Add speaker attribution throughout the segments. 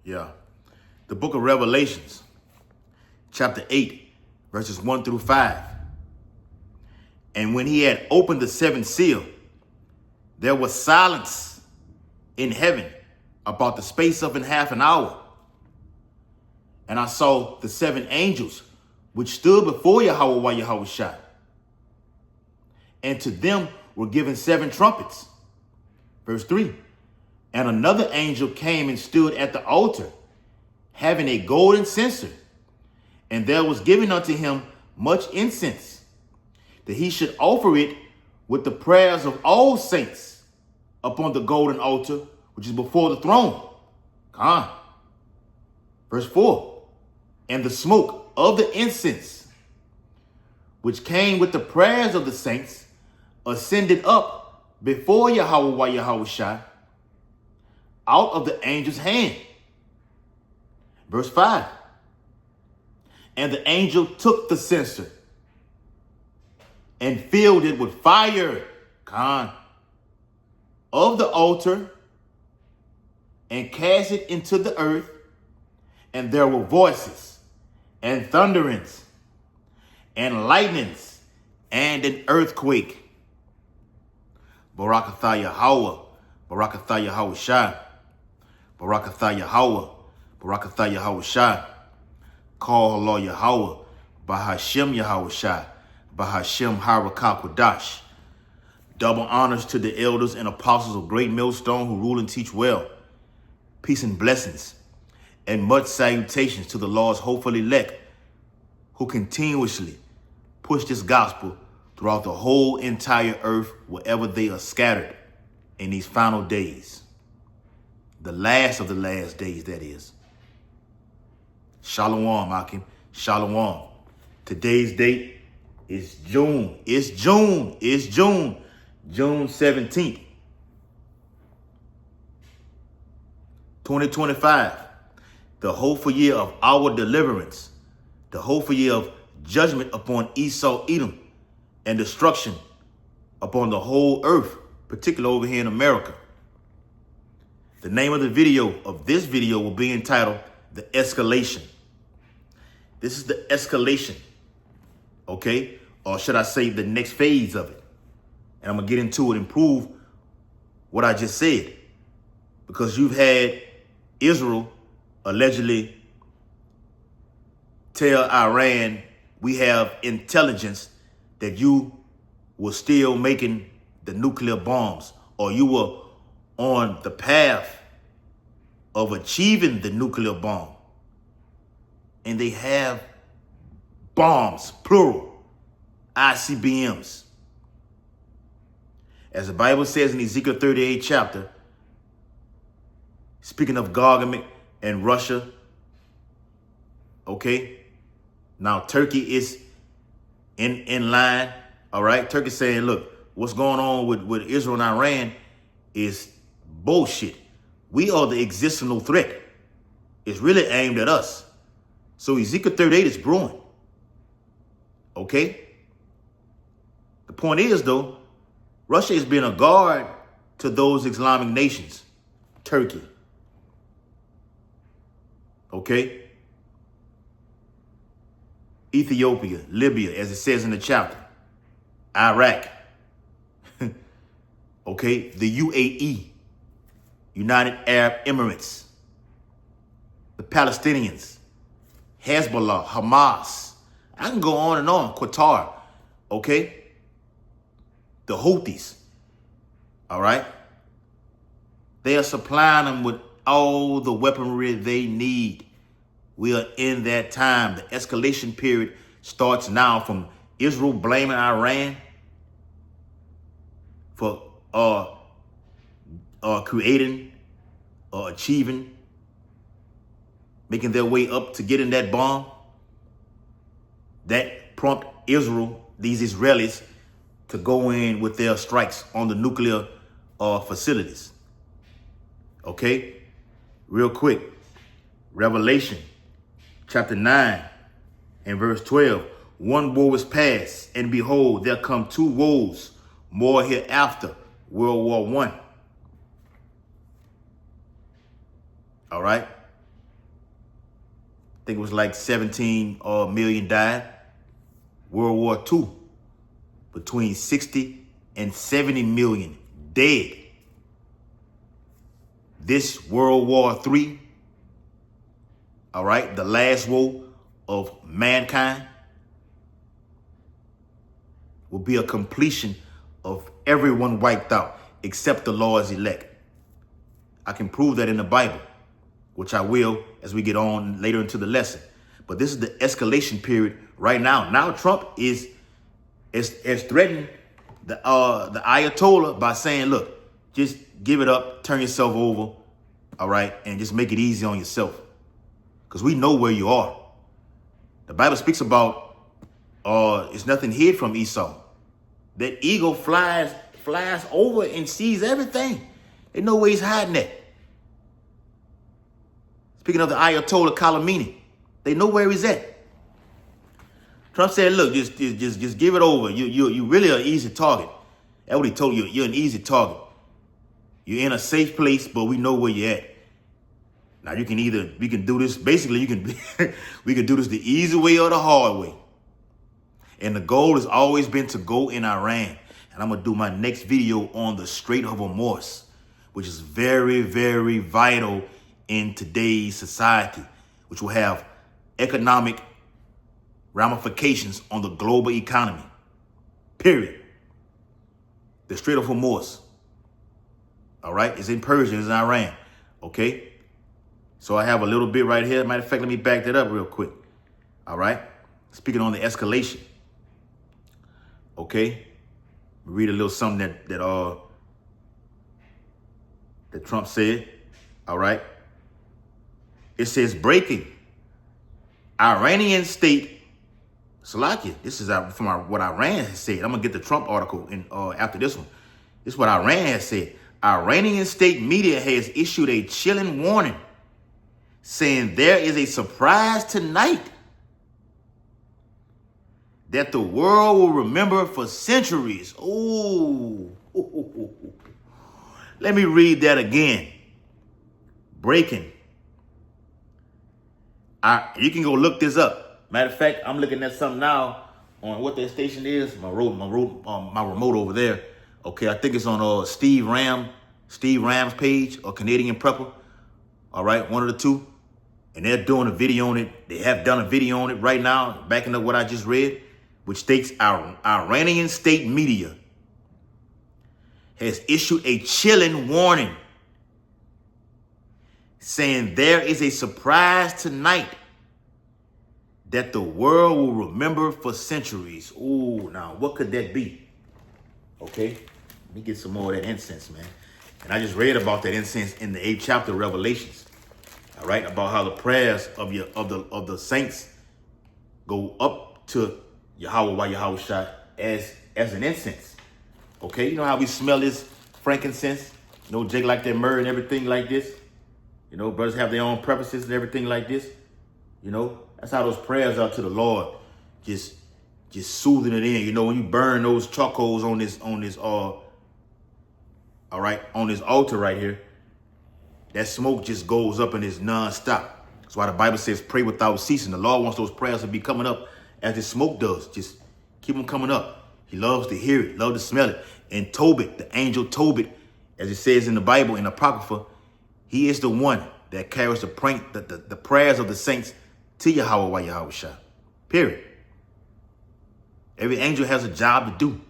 Speaker 1: Yeah. The book of Revelations, chapter 8, verses 1 through 5. And when he had opened the seventh seal, there was silence in heaven about the space of half an hour. And I saw the seven angels which stood before Yahweh Shai. And to them were given seven trumpets. Verse 3. And another angel came and stood at the altar, having a golden censer. And there was given unto him much incense, that he should offer it with the prayers of all saints upon the golden altar, which is before the throne. Verse 4. And the smoke of the incense, which came with the prayers of the saints, ascended up before Yahweh Shai out of the angel's hand. Verse 5. And the angel took the censer and filled it with fire of the altar and cast it into the earth. And there were voices and thunderings and lightnings and an earthquake. Barakatha Yahweh, Barakatha Yahweh Shai, Barakatha Yahweh, Barakatha Yahweh Shai. Call Allah Yahweh, Bahashem Yahweh Shai, Bahashem Harakah Kodash. Double honors to the elders and apostles of Great Millstone who rule and teach well. Peace and blessings, and much salutations to the Lord's hopeful elect who continuously push this gospel throughout the whole entire earth wherever they are scattered in these final days. The last of the last days, that is. Shalom, Akim. Shalom. Today's date is June. It's June 17th, 2025. The hopeful year of our deliverance. The hopeful year of judgment upon Esau, Edom, and destruction upon the whole earth, particularly over here in America. The name of this video will be entitled The Escalation. This is the escalation, okay? Or should I say the next phase of it? And I'm going to get into it and prove what I just said. Because you've had Israel allegedly tell Iran, we have intelligence that you were still making the nuclear bombs, or you were on the path of achieving the nuclear bomb. And they have bombs, plural, ICBMs. As the Bible says in Ezekiel 38 chapter, speaking of Gog and Russia, okay? Now Turkey is in line, all right? Turkey saying, look, what's going on with Israel and Iran is bullshit. We are the existential threat. It's really aimed at us. So Ezekiel 38 is brewing, okay? The point is, though, Russia is being a guard to those Islamic nations, Turkey. Okay? Ethiopia, Libya, as it says in the chapter, Iraq, okay? The UAE, United Arab Emirates, the Palestinians, Hezbollah, Hamas. I can go on and on, Qatar, okay? The Houthis, all right? They are supplying them with all the weaponry they need. We are in that time. The escalation period starts now from Israel blaming Iran for creating or achieving, making their way up to getting that bomb. That prompt Israel, these Israelis, to go in with their strikes on the nuclear facilities. Okay? Real quick. Revelation chapter 9 and verse 12. One woe is past, and behold, there come two woes more hereafter. World War I. All right? think it was like 17 million died. World War II, between 60 and 70 million dead. This World War III, all right, the last war of mankind, will be a completion of everyone wiped out except the Lord's elect. I can prove that in the Bible, which I will as we get on later into the lesson. But this is the escalation period right now. Now Trump is threatening the Ayatollah by saying, look, just give it up, turn yourself over, all right, and just make it easy on yourself. Because we know where you are. The Bible speaks about it's nothing hid from Esau. That eagle flies over and sees everything. They know where he's hiding at. Speaking of the Ayatollah Khamenei, they know where he's at. Trump said, look, just give it over. You really are an easy target. That's what he told you. You're an easy target. You're in a safe place, but we know where you're at. Now we can do this. Basically, we can do this the easy way or the hard way. And the goal has always been to go in Iran. And I'm going to do my next video on the Strait of Hormuz, which is very, very vital in today's society, which will have economic ramifications on the global economy. Period. The Strait of Hormuz. All right. It's in Persia. It's in Iran. Okay. So I have a little bit right here. Matter of fact, let me back that up real quick. All right. Speaking on the escalation. Okay. Read a little something that Trump said. All right. It says breaking. Iranian state. Salakia. This is from what Iran has said. I'm going to get the Trump article after this one. This is what Iran has said. Iranian state media has issued a chilling warning saying there is a surprise tonight that the world will remember for centuries. Ooh. Let me read that again. Breaking. You can go look this up. Matter of fact, I'm looking at something now on what that station is. My remote over there. Okay, I think it's on Steve Ram's page or Canadian Prepper. All right, one of the two. And they're doing a video on it. They have done a video on it right now, backing up what I just read, which states our Iranian state media has issued a chilling warning saying there is a surprise tonight that the world will remember for centuries. Ooh, now what could that be? Okay, let me get some more of that incense, man. And I just read about that incense in the 8th chapter of Revelations. All right, about how the prayers of the saints go up to Yahweh Yahushua as an incense. Okay, you know how we smell this frankincense? You know, Jake like that myrrh and everything like this. You know, brothers have their own preferences and everything like this. You know, that's how those prayers are to the Lord. Just soothing it in. You know, when you burn those charcoals on this altar right here, that smoke just goes up and is nonstop. That's why the Bible says pray without ceasing. The Lord wants those prayers to be coming up as the smoke does. Just keep them coming up. He loves to hear it, loves to smell it. And Tobit, the angel Tobit, as it says in the Bible, in Apocrypha, he is the one that carries the prayers of the saints to Yahweh Yahushua. Period. Every angel has a job to do.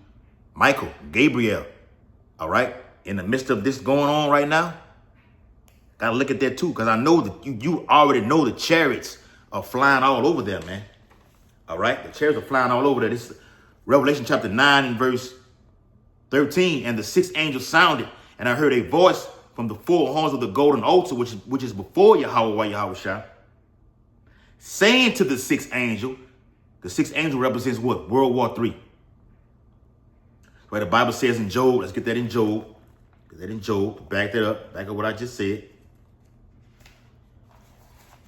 Speaker 1: Michael, Gabriel, all right? In the midst of this going on right now, got to look at that too, because I know that you already know the chariots are flying all over there, man. All right? The chariots are flying all over there. This is Revelation chapter 9 and verse 13. And the sixth angel sounded, and I heard a voice from the four horns of the golden altar, which is before Yahweh Yahushua, saying to the sixth angel represents what? World War III. Where the Bible says in Job, let's get that in Job. Get that in Job. Back up what I just said.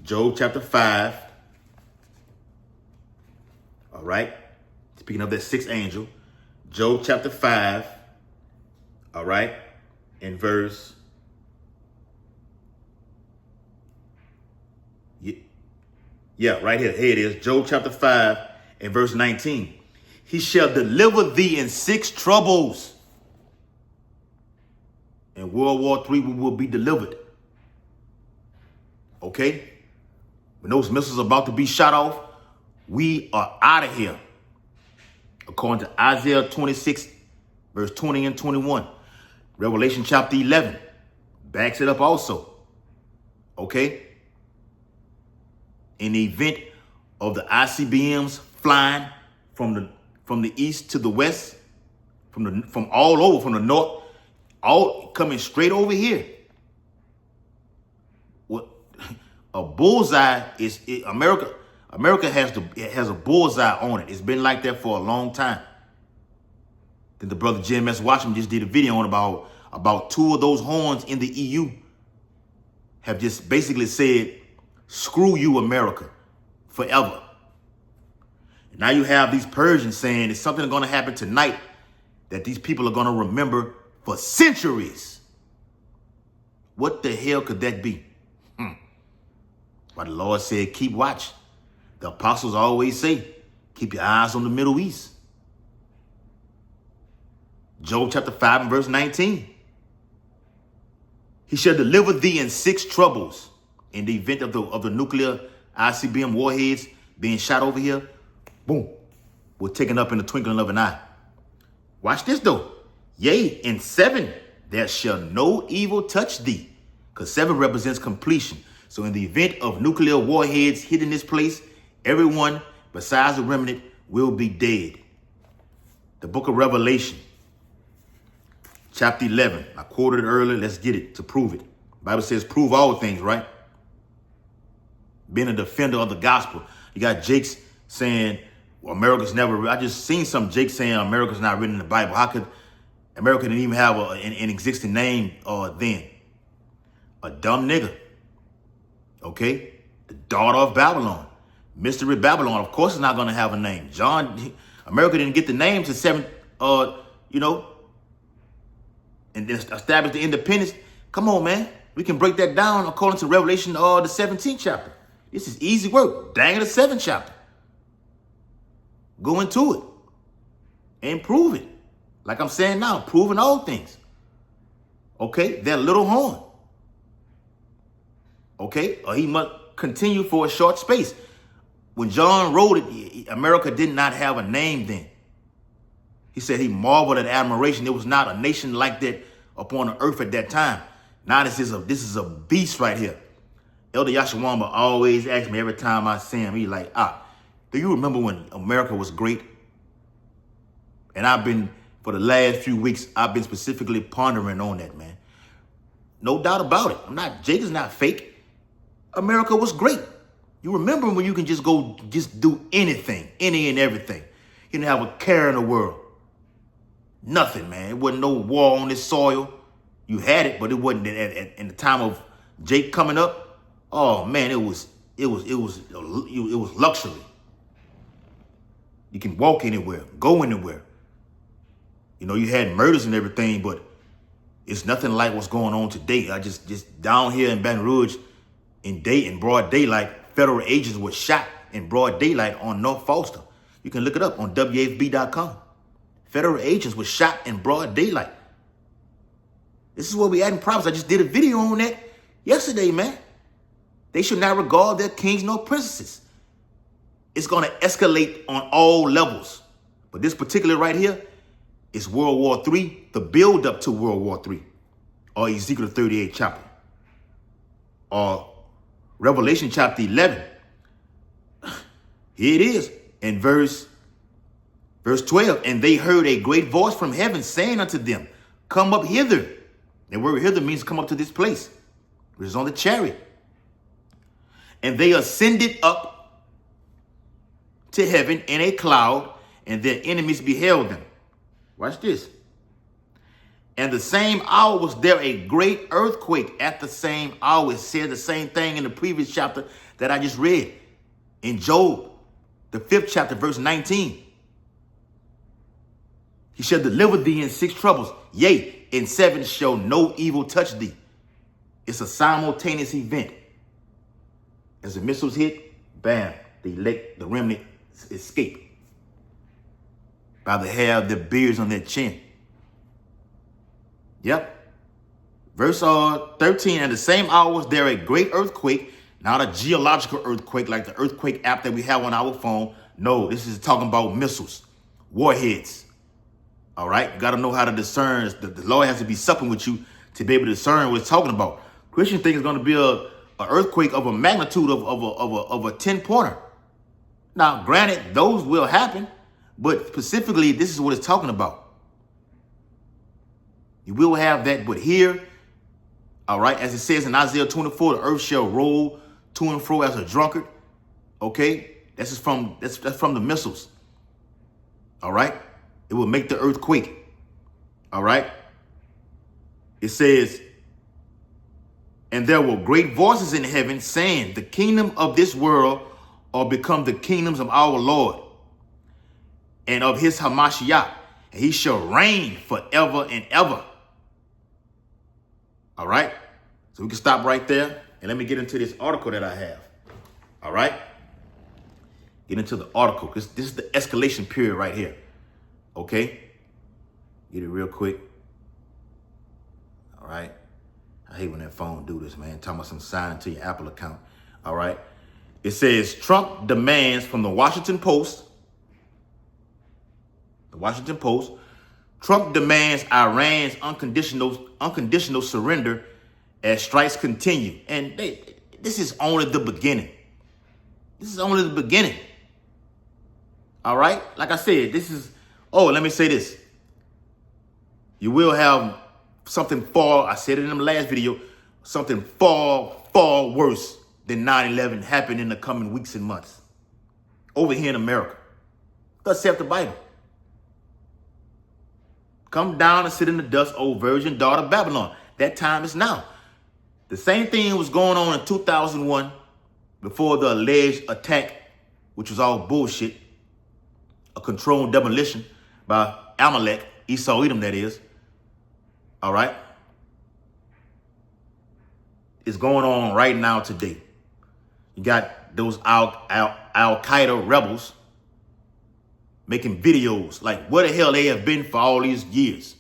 Speaker 1: Job chapter 5. All right. Speaking of that sixth angel. Job chapter 5. All right. In verse. Yeah, right here. Here it is. Job chapter 5 and verse 19. He shall deliver thee in 6 troubles. In World War III, we will be delivered. Okay? When those missiles are about to be shot off, we are out of here. According to Isaiah 26, verse 20 and 21. Revelation chapter 11 backs it up also. Okay? In the event of the ICBMs flying from the east to the west, from all over, from the north, all coming straight over here. What a bullseye is America. America has a bullseye on it. It's been like that for a long time. Then the brother Jim S. Watchman just did a video on about 2 of those horns in the EU have just basically said, screw you, America, forever. And now you have these Persians saying it's something going to happen tonight that these people are going to remember for centuries. What the hell could that be? But the Lord said, keep watch. The apostles always say, keep your eyes on the Middle East. Job chapter 5 and verse 19. He shall deliver thee in 6 troubles. In the event of the nuclear ICBM warheads being shot over here, boom, we're taken up in the twinkling of an eye. Watch this though. Yea, in 7 there shall no evil touch thee. Because 7 represents completion. So in the event of nuclear warheads hitting this place, everyone besides the remnant will be dead. The book of Revelation, chapter 11. I quoted it earlier. Let's get it to prove it. The Bible says, prove all things, right? Being a defender of the gospel. You got Jake's saying, well, America's never, I just seen some Jake saying America's not written in the Bible. How could America didn't even have an existing name then? A dumb nigga. Okay? The daughter of Babylon. Mystery Babylon, of course, is not going to have a name. America didn't get the name to 7, and then establish the independence. Come on, man. We can break that down according to Revelation, the 17th chapter. This is easy work. Dang, the 7th chapter. Go into it and prove it. Like I'm saying now, proving all things. Okay? That little horn. Okay? Or he must continue for a short space. When John wrote it, America did not have a name then. He said he marveled at admiration. There was not a nation like that upon the earth at that time. Now this is a beast right here. Elder Yashawamba always asks me every time I see him, he's like, do you remember when America was great? And for the last few weeks, I've been specifically pondering on that, man. No doubt about it. Jake is not fake. America was great. You remember when you can just do anything, any and everything. You didn't have a care in the world. Nothing, man. It wasn't no war on this soil. You had it, but it wasn't in the time of Jake coming up. Oh man, it was luxury. You can walk anywhere, go anywhere. You had murders and everything, but it's nothing like what's going on today. I just down here in Baton Rouge, in broad daylight, federal agents were shot in broad daylight on North Foster. You can look it up on WAFB.com. Federal agents were shot in broad daylight. This is where we at in Providence. I just did a video on that yesterday, man. They should not regard their kings nor princesses. It's going to escalate on all levels. But this particular right here is World War III, the build up to World War III, or Ezekiel 38 chapter, or Revelation chapter 11. Here it is in verse 12. And they heard a great voice from heaven saying unto them, come up hither. The word hither means come up to this place, which is on the chariot. And they ascended up to heaven in a cloud, and their enemies beheld them. Watch this. And the same hour was there a great earthquake. At the same hour, it said the same thing in the previous chapter that I just read. In Job, the 5th chapter, verse 19. He shall deliver thee in 6 troubles. Yea, in 7 shall no evil touch thee. It's a simultaneous event. As the missiles hit, Bam. The remnant escape by the hair of their beards on their chin. Yep. Verse 13, and the same hour was there a great earthquake, not a geological earthquake like the earthquake app that we have on our phone. No, this is talking about missiles, warheads. All right, you got to know how to discern. The Lord has to be supping with you to be able to discern what it's talking about. Christian think it's going to be a earthquake of a magnitude of a 10-pointer. Now, granted, those will happen, but specifically, this is what it's talking about. You will have that, but here, all right, as it says in Isaiah 24, the earth shall roll to and fro as a drunkard. Okay, that's from the missiles. All right, it will make the earth quake. All right, it says, and there were great voices in heaven saying, the kingdom of this world are become the kingdoms of our Lord and of his Hamashiach, and he shall reign forever and ever. All right, so we can stop right there and let me get into this article that I have. All right, get into the article because this is the escalation period right here. Okay, get it real quick. All right, I hate when that phone do this, man. Talking about some sign into your Apple account. All right, it says Trump demands from the Washington Post. The Washington Post. Trump demands Iran's unconditional surrender as strikes continue. And this is only the beginning. This is only the beginning. All right? Like I said, this is, let me say this. You will have something far, I said it in the last video, something far, far worse than 9/11 happen in the coming weeks and months over here in America. Thus saith the Bible. Come down and sit in the dust, O virgin daughter of Babylon. That time is now. The same thing was going on in 2001 before the alleged attack, which was all bullshit, a controlled demolition by Amalek, Esau Edom, that is. All right? It's going on right now today. You got those Al-Qaeda rebels making videos like where the hell they have been for all these years.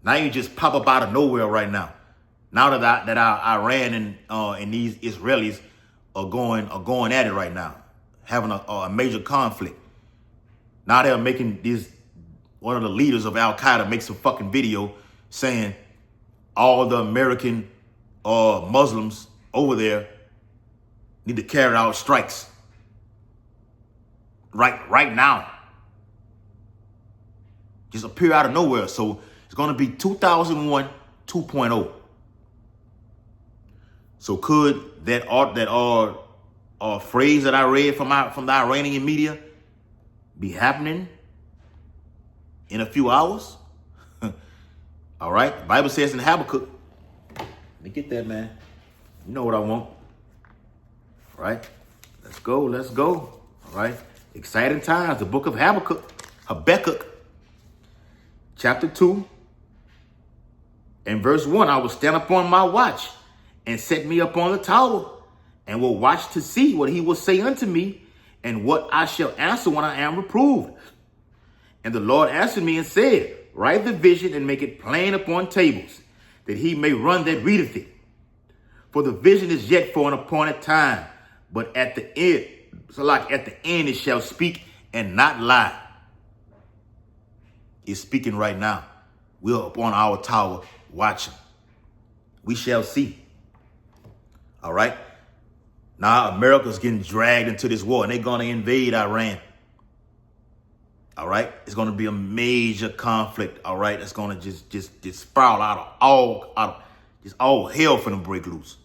Speaker 1: Now you just pop up out of nowhere right now. Now that Iran and these Israelis are going at it right now, having a major conflict. Now they're making one of the leaders of Al-Qaeda make some fucking video saying all the American Muslims over there need to carry out strikes right now. Just appear out of nowhere. So it's going to be 2001 2.0. So could that phrase that I read from the Iranian media be happening in a few hours? All right. The Bible says in Habakkuk. Let me get that, man. You know what I want. All right. Let's go. Let's go. All right. Exciting times. The book of Habakkuk. Chapter 2 and verse 1, I will stand upon my watch and set me upon the tower and will watch to see what he will say unto me and what I shall answer when I am reproved. And the Lord answered me and said, write the vision and make it plain upon tables, that he may run that readeth it. For the vision is yet for an appointed time, but at the end, it shall speak and not lie. Is speaking right now. We're up on our tower watching. We shall see. All right. Now America's getting dragged into this war and they're going to invade Iran. All right. It's going to be a major conflict. All right. It's going to just spiral just all hell finna break loose.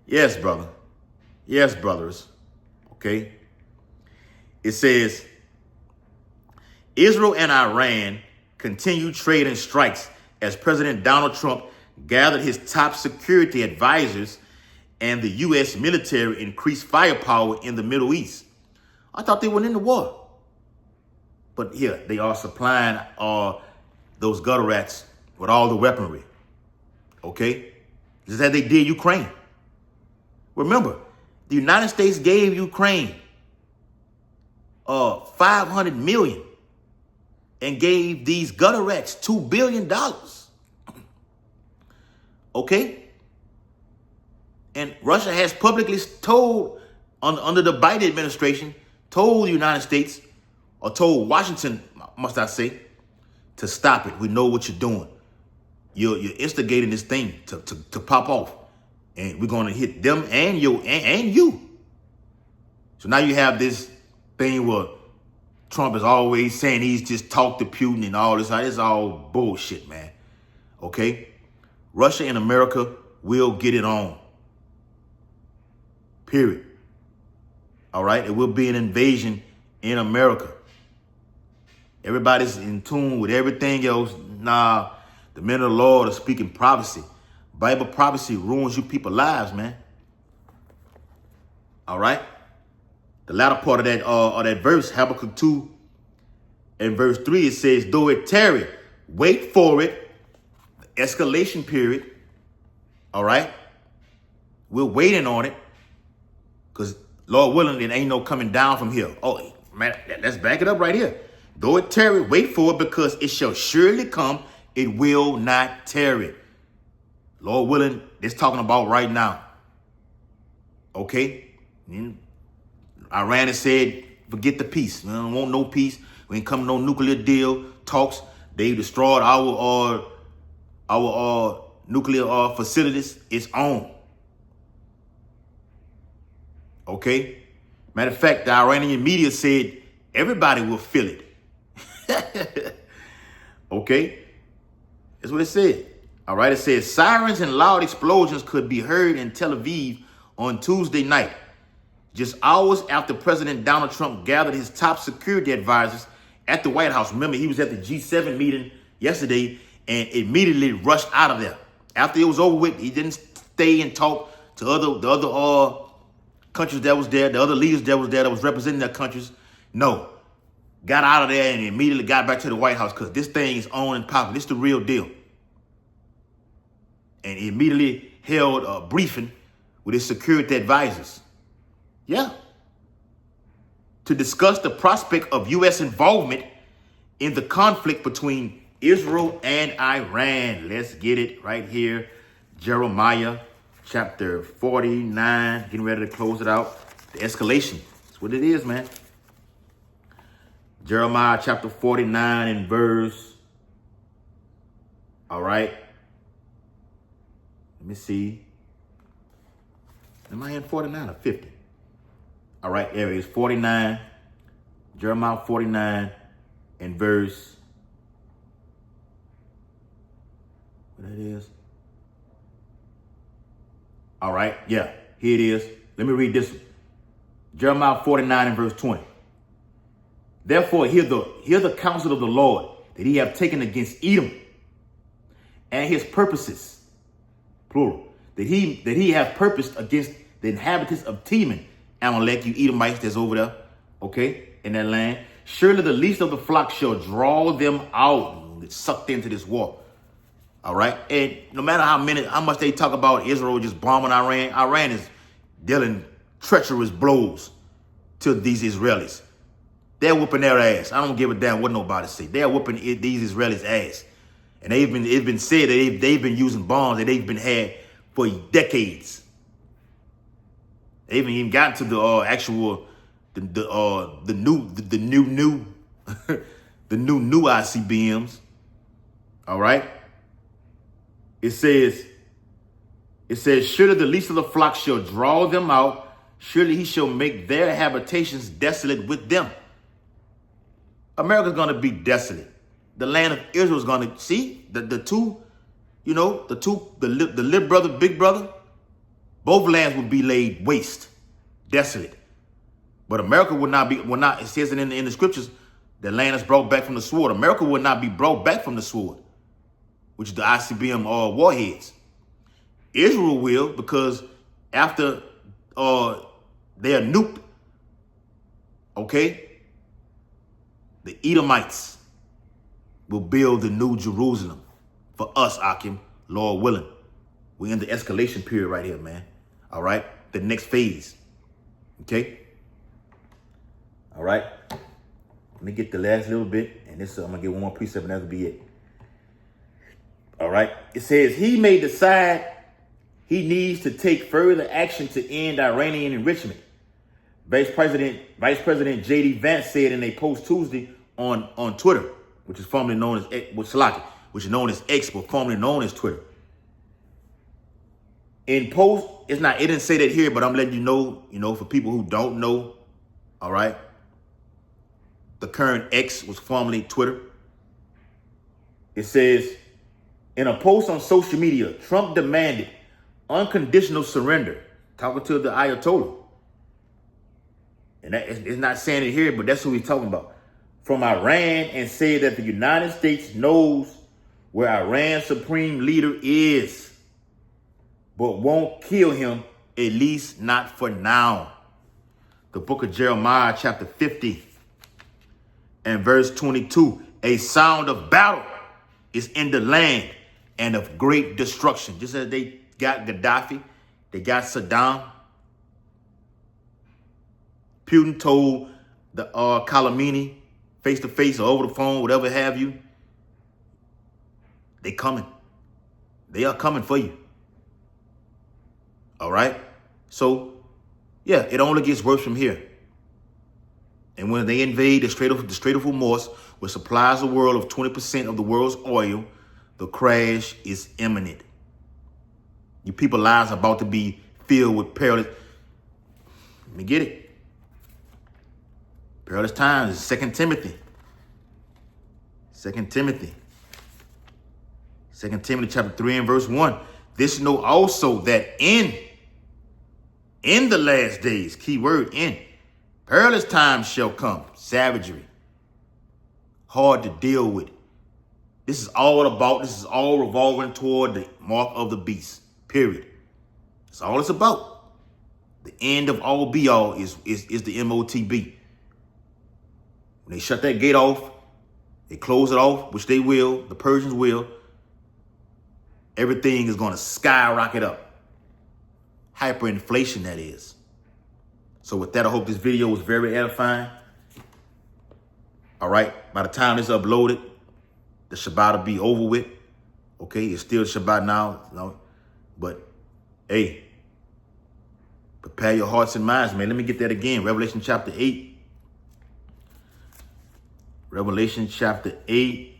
Speaker 1: Yes, brother. Yes, brothers. Okay. It says, Israel and Iran continue trading strikes as President Donald Trump gathered his top security advisors and the U.S. military increased firepower in the Middle East. I thought they went into war. But here, they are supplying those gutter rats with all the weaponry. Okay? Just as they did Ukraine. Remember, The United States gave Ukraine 500 million and gave these gutter rats $2 billion. Okay? And Russia has publicly told, under the Biden administration, told the United States, or told Washington, must I say, to stop it. We know what you're doing. You're instigating this thing to pop off. And we're going to hit them and you. So now you have this thing where Trump is always saying he's just talked to Putin and all this. It's all bullshit, man. Okay? Russia and America will get it on. Period. All right? It will be an invasion in America. Everybody's in tune with everything else. Nah, the men of the Lord are speaking prophecy. Bible prophecy ruins you people's lives, man. All right? The latter part of that verse, Habakkuk 2 and verse 3, it says, though it tarry, wait for it. The escalation period. All right? We're waiting on it. Because Lord willing, it ain't no coming down from here. Oh, man, let's back it up right here. Though it tarry, wait for it, because it shall surely come. It will not tarry. Lord willing, it's talking about right now. Okay? Iran has said, forget the peace. We don't want no peace. We ain't coming no nuclear deal talks. They destroyed our nuclear facilities. It's on. Okay? Matter of fact, the Iranian media said everybody will feel it. Okay? That's what it said. All right, it says sirens and loud explosions could be heard in Tel Aviv on Tuesday night, just hours after President Donald Trump gathered his top security advisors at the White House. Remember, he was at the G7 meeting yesterday and immediately rushed out of there. After it was over with, he didn't stay and talk to the other countries that was there, the other leaders that was there that was representing their countries. No, got out of there and immediately got back to the White House because this thing is on and popping. This is the real deal. And he immediately held a briefing with his security advisors. Yeah. To discuss the prospect of U.S. involvement in the conflict between Israel and Iran. Let's get it right here. Jeremiah chapter 49. Getting ready to close it out. The escalation. That's what it is, man. Jeremiah chapter 49 and verse. All right. Let me see. Am I in 49 or 50? All right, there it is. 49. Jeremiah 49 and verse. What that is? All right, yeah, here it is. Let me read this one. Jeremiah 49 and verse 20. Therefore, hear the counsel of the Lord that he have taken against Edom and his purposes. Plural, that he have purposed against the inhabitants of Teman, Amalek, you Edomites that's over there, okay, in that land. Surely the least of the flock shall draw them out, get sucked into this war. All right, and no matter how much they talk about Israel just bombing Iran, Iran is dealing treacherous blows to these Israelis. They're whooping their ass. I don't give a damn what nobody say. They're whooping these Israelis' ass. And it's been said that they've been using bombs that they've been had for decades. They haven't even gotten to the actual the new ICBMs. All right. It says, surely the least of the flock shall draw them out. Surely he shall make their habitations desolate with them. America's going to be desolate. The land of Israel is going to see the two, the little brother, big brother. Both lands will be laid waste, desolate. But America will not. It says it in the scriptures, the land is brought back from the sword. America will not be brought back from the sword, which is the ICBM warheads. Israel will, because after they are nuked, okay, the Edomites will build the new Jerusalem for us, Akim, Lord willing. We're in the escalation period right here, man. All right, the next phase. Okay? All right? Let me get the last little bit, and this I'm going to get one more precept, and that'll be it. All right? It says, he may decide he needs to take further action to end Iranian enrichment. Vice President J.D. Vance said in a post Tuesday on Twitter, which is formerly known as which is known as X, but formerly known as Twitter. In post, it didn't say that here, but I'm letting you know, for people who don't know, all right, the current X was formerly Twitter. It says, in a post on social media, Trump demanded unconditional surrender, talking to the Ayatollah. And it's not saying it here, but that's who he's talking about. From Iran, and said that the United States knows where Iran's supreme leader is, but won't kill him, at least not for now. The book of Jeremiah, chapter 50 and verse 22. A sound of battle is in the land and of great destruction. Just as they got Gaddafi, they got Saddam. Putin told the Khamenei face-to-face or over the phone, whatever have you, they coming. They are coming for you. All right? So, yeah, it only gets worse from here. And when they invade the Strait of Hormuz, which supplies the world of 20% of the world's oil, the crash is imminent. Your people's lives are about to be filled with perilous. Let me get it. Perilous times. 2 Timothy. 2 Timothy. 2 Timothy chapter 3 and verse 1. This know also that in the last days, key word in, perilous times shall come. Savagery. Hard to deal with. This is all revolving toward the mark of the beast. Period. That's all it's about. The end of all be all is the MOTB. When they shut that gate off, they close it off, which they will, the Persians will, everything is going to skyrocket up. Hyperinflation, that is. So with that, I hope this video was very edifying. All right. By the time it's uploaded, the Shabbat will be over with. Okay. It's still Shabbat now. But, hey, prepare your hearts and minds, man. Let me get that again. Revelation chapter 8. Revelation chapter 8.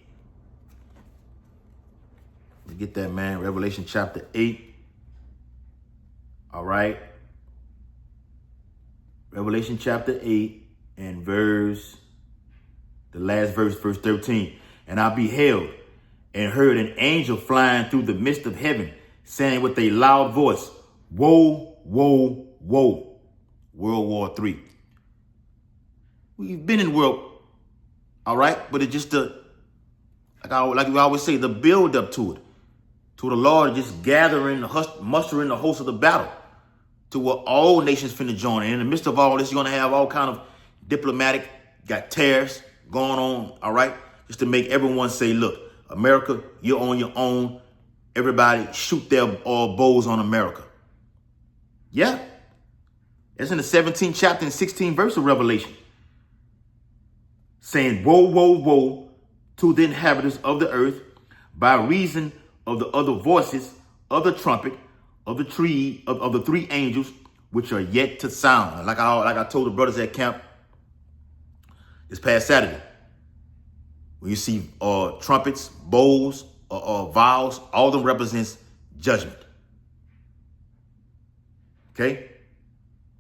Speaker 1: Let me get that, man. Revelation chapter 8. All right. Revelation chapter 8 and the last verse, verse 13. And I beheld and heard an angel flying through the midst of heaven, saying with a loud voice, woe, woe, woe. World War III. We've been in world. All right, but it's just like we always say, the build up to it, to the Lord just mustering the host of the battle, to where all nations finna join. And in the midst of all this, you're gonna have all kind of diplomatic, got tariffs going on. All right, just to make everyone say, look, America, you're on your own. Everybody shoot their bows on America. Yeah, it's in the 17th chapter and 16th verse of Revelation. Saying, woe, woe, woe to the inhabitants of the earth by reason of the other voices of the trumpet of the three angels which are yet to sound. Like I told the brothers at camp this past Saturday. When you see trumpets, bowls, vials, all of them represents judgment. Okay?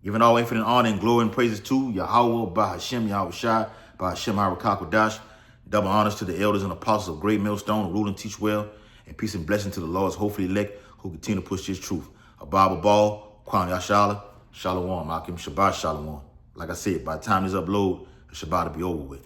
Speaker 1: Giving all infinite honor and glory and praises to Yahweh, Bahashem, Yahweh Shai, Bahashem, Harakak, double honors to the elders and apostles of Great Millstone, rule and teach well, and peace and blessing to the Lord's hopefully elect who continue to push his truth. Abba Ball, Kwan Yashala, Shalom, Akim Shabbat Shalom. Like I said, by the time this upload, the Shabbat will be over with.